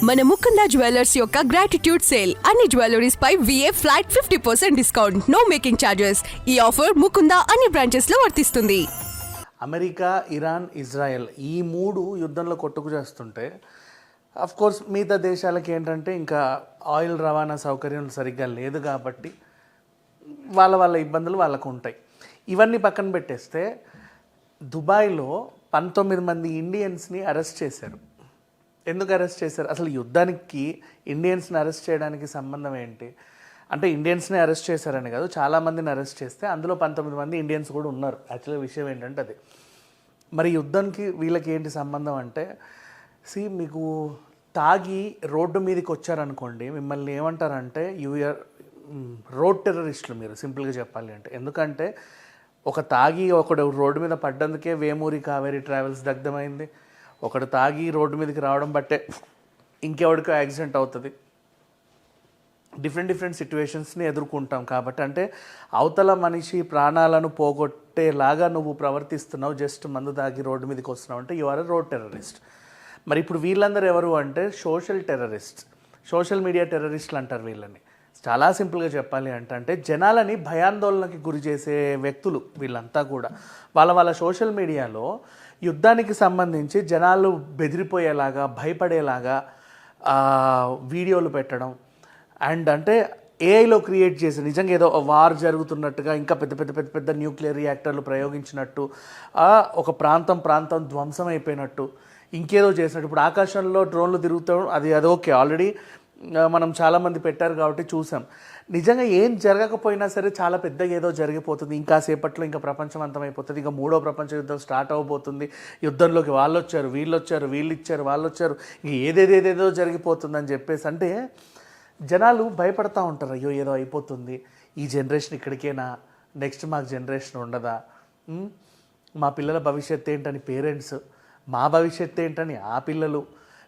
మన ముకుందా జ్యువెలర్స్ యొక్క gratitude sale అన్ని జ్యువెలరీస్ పై VA flat 50% discount, no making charges. ఈ ఆఫర్ ముకుందా అన్ని బ్రాంచెస్ లో వర్తిస్తుంది. అమెరికా, ఇరాన్, ఇజ్రాయెల్ ఈ మూడు యుద్ధంలో కొట్టుకు చేస్తుంటే అఫ్ కోర్స్ మిగతా దేశాలకి ఏంటంటే ఇంకా ఆయిల్ రవాణా సౌకర్యం సరిగ్గా లేదు కాబట్టి వాళ్ళ ఇబ్బందులు వాళ్ళకు ఉంటాయి. ఇవన్నీ పక్కన పెట్టేస్తే దుబాయ్లో 19 మంది ఇండియన్స్ని అరెస్ట్ చేశారు. ఎందుకు అరెస్ట్ చేశారు? అసలు యుద్ధానికి ఇండియన్స్ని అరెస్ట్ చేయడానికి సంబంధం ఏంటి? అంటే ఇండియన్స్ని అరెస్ట్ చేశారని కాదు, చాలామందిని అరెస్ట్ చేస్తే అందులో 19 మంది ఇండియన్స్ కూడా ఉన్నారు. యాక్చువల్గా విషయం ఏంటంటే అది. మరి యుద్ధానికి వీళ్ళకి ఏంటి సంబంధం అంటే, మీకు తాగి రోడ్డు మీదకి వచ్చారనుకోండి, మిమ్మల్ని ఏమంటారంటే యూఆర్ రోడ్ టెర్రరిస్టులు మీరు, సింపుల్గా చెప్పాలి అంటే. ఎందుకంటే ఒకడు రోడ్డు మీద పడ్డందుకే వేమూరి కావేరీ ట్రావెల్స్ దగ్ధమైంది. ఒకడు తాగి రోడ్డు మీదకి రావడం బట్టే ఇంకెవడికో యాక్సిడెంట్ అవుతుంది. డిఫరెంట్ సిచ్యువేషన్స్ని ఎదుర్కొంటాం కాబట్టి, అంటే అవతల మనిషి ప్రాణాలను పోగొట్టేలాగా నువ్వు ప్రవర్తిస్తున్నావు, జస్ట్ మందు తాగి రోడ్డు మీదకి వస్తున్నావు అంటే యు ఆర్ రోడ్ టెర్రరిస్ట్. మరి ఇప్పుడు వీళ్ళందరూ ఎవరు అంటే సోషల్ టెర్రరిస్ట్, సోషల్ మీడియా టెర్రరిస్టులు అంటారు వీళ్ళని. చాలా సింపుల్గా చెప్పాలి అంటే జనాలని భయాందోళనకి గురి చేసే వ్యక్తులు వీళ్ళంతా కూడా. వాళ్ళ సోషల్ మీడియాలో యుద్ధానికి సంబంధించి జనాలు బెదిరిపోయేలాగా, భయపడేలాగా వీడియోలు పెట్టడం, అండ్ అంటే ఏఐలో క్రియేట్ చేసి నిజంగా ఏదో వార్ జరుగుతున్నట్టుగా, ఇంకా పెద్ద న్యూక్లియర్ రియాక్టర్లు ప్రయోగించినట్టు, ఒక ప్రాంతం ధ్వంసం అయిపోయినట్టు, ఇంకేదో చేసినట్టు. ఇప్పుడు ఆకాశంలో డ్రోన్లు తిరుగుతాం, అది ఓకే, ఆల్రెడీ మనం చాలామంది పెట్టారు కాబట్టి చూసాం. నిజంగా ఏం జరగకపోయినా సరే చాలా పెద్ద ఏదో జరిగిపోతుంది, ఇంకా సేపట్లో ఇంకా ప్రపంచం అంతమైపోతుంది, ఇంకా 3వ ప్రపంచ యుద్ధం స్టార్ట్ అవబోతుంది, యుద్ధంలోకి వాళ్ళు వచ్చారు, వీళ్ళు ఇచ్చారు, వాళ్ళు వచ్చారు, ఇంక ఏదేదో జరిగిపోతుందని చెప్పేసి అంటే జనాలు భయపడతా ఉంటారు. అయ్యో ఏదో అయిపోతుంది, ఈ జనరేషన్ ఇక్కడికేనా, నెక్స్ట్ మాకు జనరేషన్ ఉండదా, మా పిల్లల భవిష్యత్తు ఏంటని పేరెంట్స్, మా భవిష్యత్తు ఏంటని ఆ పిల్లలు,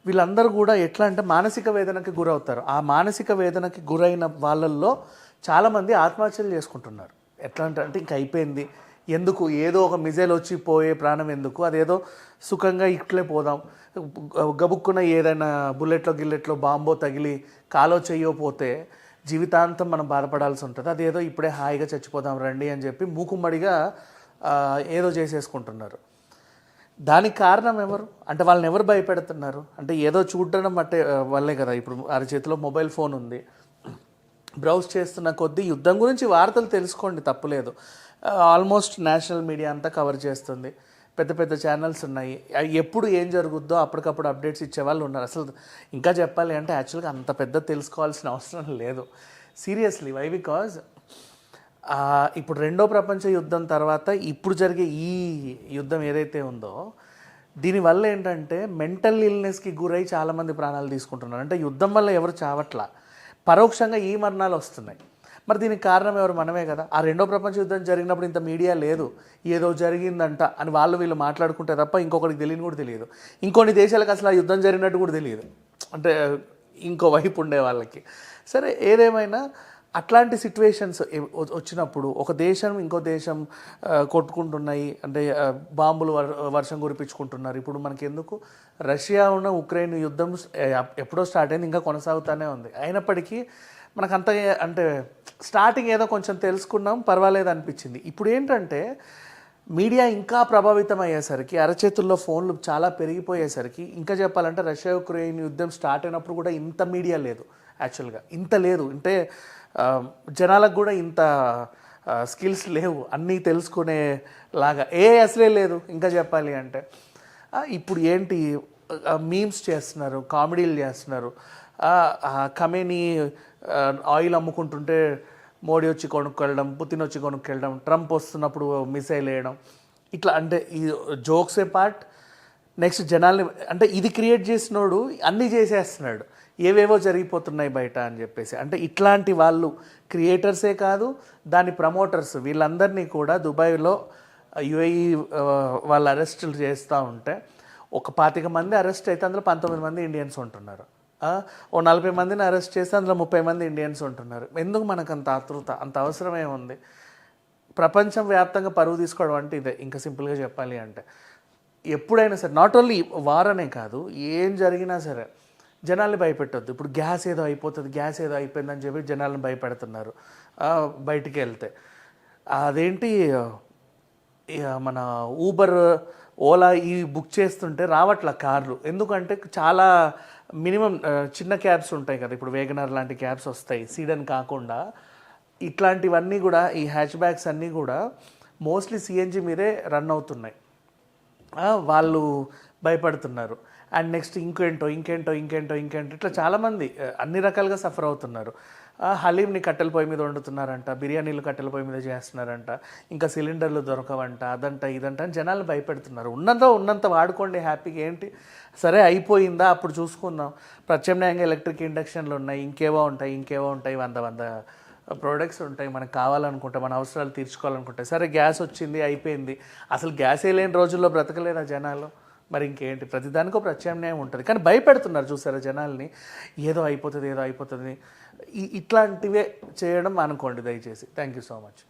వీళ్ళందరూ కూడా ఎట్లా అంటే మానసిక వేదనకి గురవుతారు. ఆ మానసిక వేదనకి గురైన వాళ్ళల్లో చాలామంది ఆత్మహత్యలు చేసుకుంటున్నారు. ఎట్లా అంటే ఇంక అయిపోయింది, ఎందుకు ఏదో ఒక మిజైల్ వచ్చి పోయే ప్రాణం ఎందుకు, అదేదో సుఖంగా ఇట్లే పోదాం, గబుక్కున ఏదైనా బుల్లెట్లో బాంబో తగిలి కాలో చెయ్యో పోతే జీవితాంతం మనం బాధపడాల్సి ఉంటుంది, అదేదో ఇప్పుడే హాయిగా చచ్చిపోదాం రండి అని చెప్పి మూకుమ్మడిగా ఏదో చేసేసుకుంటున్నారు. దానికి కారణం ఎవరు అంటే వాళ్ళని ఎవరు భయపెడుతున్నారు అంటే ఏదో చూడడం అంటే వల్లే కదా. ఇప్పుడు అరచేతిలో మొబైల్ ఫోన్ ఉంది, బ్రౌజ్ చేస్తున్న కొద్దీ యుద్ధం గురించి వార్తలు తెలుసుకోండి, తప్పులేదు. ఆల్మోస్ట్ నేషనల్ మీడియా అంతా కవర్ చేస్తుంది, పెద్ద ఛానల్స్ ఉన్నాయి, ఎప్పుడు ఏం జరుగుద్దో అప్పటికప్పుడు అప్డేట్స్ ఇచ్చేవాళ్ళు ఉన్నారు. అసలు ఇంకా చెప్పాలి అంటే యాక్చువల్గా అంత పెద్ద తెలుసుకోవాల్సిన అవసరం లేదు, సీరియస్లీ. వై? బికాజ్ ఇప్పుడు 2వ ప్రపంచ యుద్ధం తర్వాత ఇప్పుడు జరిగే ఈ యుద్ధం ఏదైతే ఉందో దీనివల్ల ఏంటంటే మెంటల్ ఇల్నెస్కి గురై చాలామంది ప్రాణాలు తీసుకుంటున్నారు. అంటే యుద్ధం వల్ల ఎవరు చావట్లా, పరోక్షంగా ఈ మరణాలు వస్తున్నాయి. మరి దీనికి కారణం ఎవరు? మనమే కదా. ఆ 2వ ప్రపంచ యుద్ధం జరిగినప్పుడు ఇంత మీడియా లేదు, ఏదో జరిగిందంట అని వీళ్ళు మాట్లాడుకుంటే తప్ప ఇంకొకరికి తెలియని కూడా తెలియదు. ఇంకొన్ని దేశాలకు అసలు ఆ యుద్ధం జరిగినట్టు కూడా తెలియదు, అంటే ఇంకో వైపు ఉండే వాళ్ళకి. సరే, ఏదేమైనా అట్లాంటి సిచ్యువేషన్స్ వచ్చినప్పుడు ఒక దేశం ఇంకో దేశం కొట్టుకుంటున్నాయి అంటే బాంబులు వర్షం కురిపించుకుంటున్నారు. ఇప్పుడు మనకి ఎందుకు, రష్యా ఉన్న ఉక్రెయిన్ యుద్ధం ఎప్పుడో స్టార్ట్ అయింది, ఇంకా కొనసాగుతూనే ఉంది. అయినప్పటికీ మనకు అంత అంటే స్టార్టింగ్ ఏదో కొంచెం తెలుసుకున్నాం, పర్వాలేదు అనిపించింది. ఇప్పుడు ఏంటంటే మీడియా ఇంకా ప్రభావితం అయ్యేసరికి, అరచేతుల్లో ఫోన్లు చాలా పెరిగిపోయేసరికి, ఇంకా చెప్పాలంటే రష్యా ఉక్రెయిన్ యుద్ధం స్టార్ట్ అయినప్పుడు కూడా ఇంత మీడియా లేదు, యాక్చువల్గా ఇంత లేదు. అంటే జనాలకు కూడా ఇంత స్కిల్స్ లేవు అన్నీ తెలుసుకునేలాగా, అసలే లేదు ఇంకా చెప్పాలి అంటే. ఇప్పుడు ఏంటి, మీమ్స్ చేస్తున్నారు, కామెడీలు చేస్తున్నారు. ఖమేనీ ఆయిల్ అమ్ముకుంటుంటే మోడీ వచ్చి కొనుక్కెళ్ళడం, పుతిన్ వచ్చి కొనుక్కెళ్ళడం, ట్రంప్ వస్తున్నప్పుడు మిసైల్ వేయడం, ఇట్లా అంటే ఈ జోక్సే పార్ట్. నెక్స్ట్ జనాల్ని అంటే ఇది క్రియేట్ చేసినోడు అన్నీ చేసేస్తున్నాడు, ఏవేవో జరిగిపోతున్నాయి బయట అని చెప్పేసి. అంటే ఇట్లాంటి వాళ్ళు క్రియేటర్సే కాదు, దాని ప్రమోటర్స్, వీళ్ళందరినీ కూడా దుబాయ్లో యుఏఈ వాళ్ళు అరెస్టులు చేస్తూ ఉంటే ఒక 25 మంది అరెస్ట్ అయితే అందులో 19 మంది ఇండియన్స్ ఉంటున్నారు. ఓ 40 మందిని అరెస్ట్ చేస్తే అందులో 30 మంది ఇండియన్స్ ఉంటున్నారు. ఎందుకు మనకు అంత ఆతృత, అంత అవసరమే ఉంది? ప్రపంచం వ్యాప్తంగా పరువు తీసుకోవడం అంటే ఇదే, ఇంకా సింపుల్గా చెప్పాలి అంటే. ఎప్పుడైనా సరే, నాట్ ఓన్లీ వార్ అనే కాదు, ఏం జరిగినా సరే జనాల్ని భయపెట్టొద్దు. ఇప్పుడు గ్యాస్ ఏదో అయిపోతుంది, గ్యాస్ ఏదో అయిపోయిందని చెప్పి జనాలను భయపెడుతున్నారు బయటికి వెళ్తే. అదేంటి మన ఊబర్, ఓలా ఈ బుక్ చేస్తుంటే రావట్ల కార్లు. ఎందుకంటే చాలా మినిమం చిన్న క్యాబ్స్ ఉంటాయి కదా, ఇప్పుడు వేగనర్ లాంటి క్యాబ్స్ వస్తాయి సీడన్ కాకుండా. ఇట్లాంటివన్నీ కూడా ఈ హ్యాచ్ బ్యాగ్స్ అన్నీ కూడా మోస్ట్లీ సిఎన్జి మీదే రన్ అవుతున్నాయి. వాళ్ళు భయపడుతున్నారు. అండ్ నెక్స్ట్ ఇంకేంటో ఇట్లా చాలామంది అన్ని రకాలుగా సఫర్ అవుతున్నారు. హలీంని కట్టెల పొయ్యి మీద వండుతున్నారంట, బిర్యానీలు కట్టెల పొయ్యి మీద చేస్తున్నారంట, ఇంకా సిలిండర్లు దొరకవంట, అదంట ఇదంట అని జనాలు భయపెడుతున్నారు. ఉన్నంత వాడుకోండి హ్యాపీగా. ఏంటి సరే అయిపోయిందా అప్పుడు చూసుకుందాం. ప్రత్యామ్నాయంగా ఎలక్ట్రిక్ ఇండక్షన్లు ఉన్నాయి, ఇంకేవో ఉంటాయి 100 ప్రోడక్ట్స్ ఉంటాయి. మనకు కావాలనుకుంటే, మన అవసరాలు తీర్చుకోవాలనుకుంటే. సరే గ్యాస్ వచ్చింది అయిపోయింది, అసలు గ్యాసే లేని రోజుల్లో బ్రతకలేరా జనాలు? మరి ఇంకేంటి, ప్రతిదానికో ప్రత్యామ్నాయం ఉంటుంది. కానీ భయపెడుతున్నారు చూసారా జనాల్ని, ఏదో అయిపోతుంది. ఇట్లాంటివే చేయడం అనుకోండి దయచేసి. Thank you so much.